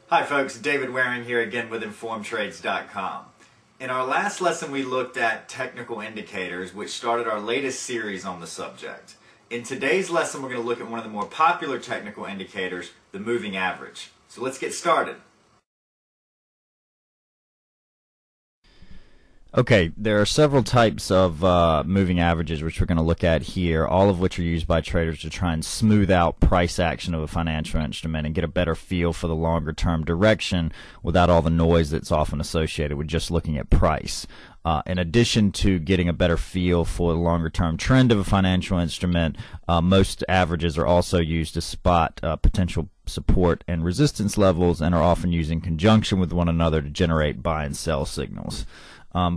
Hi folks, David Waring here again with InformedTrades.com. In our last lesson we looked at technical indicators, which started our latest series on the subject. In today's lesson we're going to look at one of the more popular technical indicators, the moving average. So let's get started. Okay, there are several types of moving averages which we're going to look at here, all of which are used by traders to try and smooth out price action of a financial instrument and get a better feel for the longer term direction without all the noise that's often associated with just looking at price. In addition to getting a better feel for the longer term trend of a financial instrument, most averages are also used to spot potential support and resistance levels and are often used in conjunction with one another to generate buy and sell signals.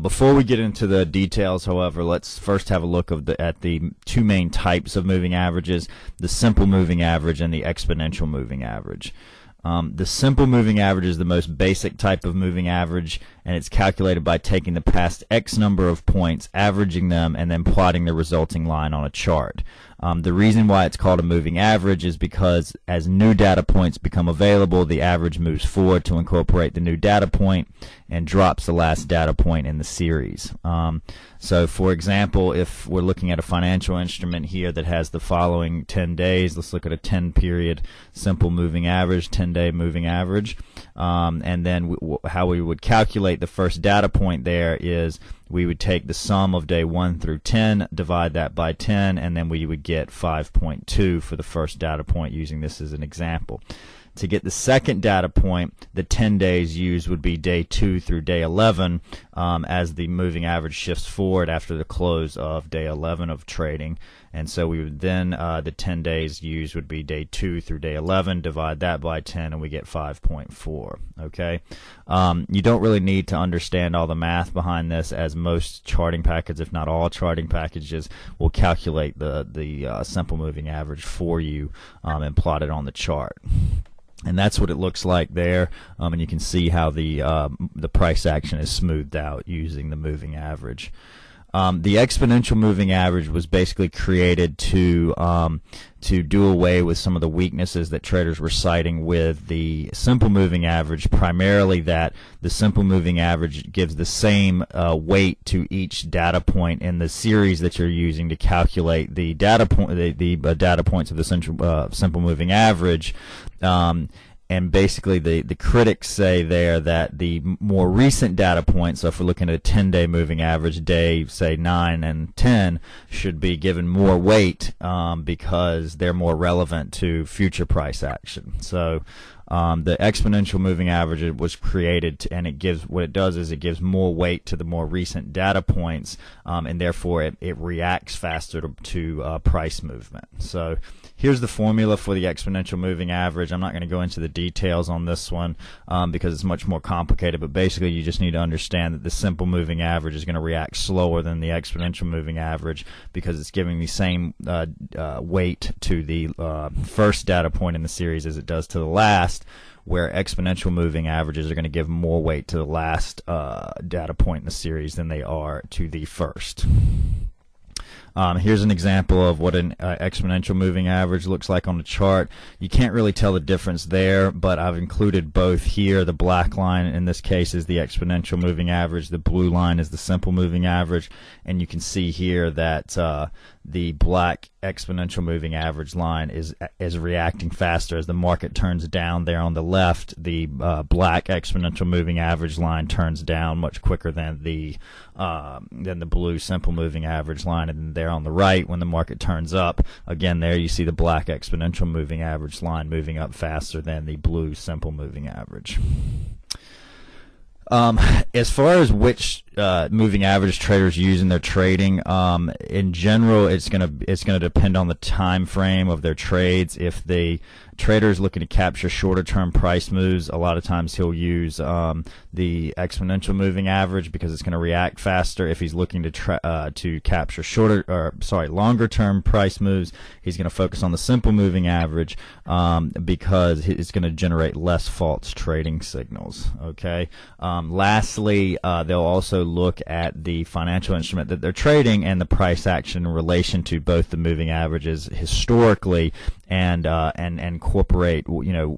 Before we get into the details, however, let's first have a look at the two main types of moving averages, the simple moving average and the exponential moving average. The simple moving average is the most basic type of moving average, and it's calculated by taking the past X number of points, averaging them, and then plotting the resulting line on a chart. The reason why it's called a moving average is because as new data points become available, the average moves forward to incorporate the new data point and drops the last data point in the series. So for example, if we're looking at a financial instrument here that has the following 10 days, let's look at a 10-period simple moving average, 10-day moving average, and then how we would calculate the first data point there is we would take the sum of day 1 through 10, divide that by 10, and then we would get 5.2 for the first data point, using this as an example. To get the second data point, the 10 days used would be day 2 through day 11, as the moving average shifts forward after the close of day 11 of trading. And so we would then, the 10 days used would be day 2 through day 11, divide that by 10, and we get 5.4. Okay? You don't really need to understand all the math behind this, as most charting packages, if not all charting packages, will calculate the simple moving average for you and plot it on the chart. And that's what it looks like there, and you can see how the price action is smoothed out using the moving average. The exponential moving average was basically created to do away with some of the weaknesses that traders were citing with the simple moving average, primarily that the simple moving average gives the same weight to each data point in the series that you're using to calculate the data data points of the simple moving average. And basically the critics say there that the more recent data points, so if we're looking at a 10-day moving average, day say 9 and 10, should be given more weight because they're more relevant to future price action. So the exponential moving average was created and it gives, what it does is it gives more weight to the more recent data points, and therefore it reacts faster to price movement. So here's the formula for the exponential moving average. I'm not going to go into the details on this one because it's much more complicated, but basically you just need to understand that the simple moving average is going to react slower than the exponential moving average because it's giving the same weight to the first data point in the series as it does to the last, where exponential moving averages are going to give more weight to the last data point in the series than they are to the first. Here's an example of what an exponential moving average looks like on the chart. You can't really tell the difference there, but I've included both here. The black line in this case is the exponential moving average. The blue line is the simple moving average. And you can see here that the black exponential moving average line is reacting faster as the market turns down there on the left. The black exponential moving average line turns down much quicker than the blue simple moving average line. And there on the right, when the market turns up, again there you see the black exponential moving average line moving up faster than the blue simple moving average. As far as which moving average traders use in their trading, in general, it's gonna depend on the time frame of their trades. If the trader is looking to capture shorter term price moves, a lot of times he'll use the exponential moving average because it's going to react faster. If he's looking to capture longer term price moves, he's going to focus on the simple moving average because it's going to generate less false trading signals. Okay. Lastly, they'll also look at the financial instrument that they're trading and the price action in relation to both the moving averages historically and incorporate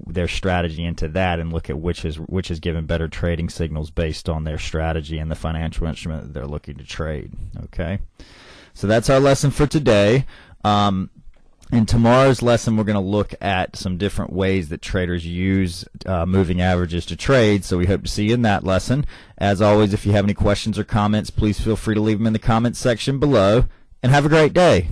their strategy into that, and look at which is given better trading signals based on their strategy and the financial instrument that they're looking to trade. Okay, so that's our lesson for today. In tomorrow's lesson, we're going to look at some different ways that traders use moving averages to trade, so we hope to see you in that lesson. As always, if you have any questions or comments, please feel free to leave them in the comments section below, and have a great day.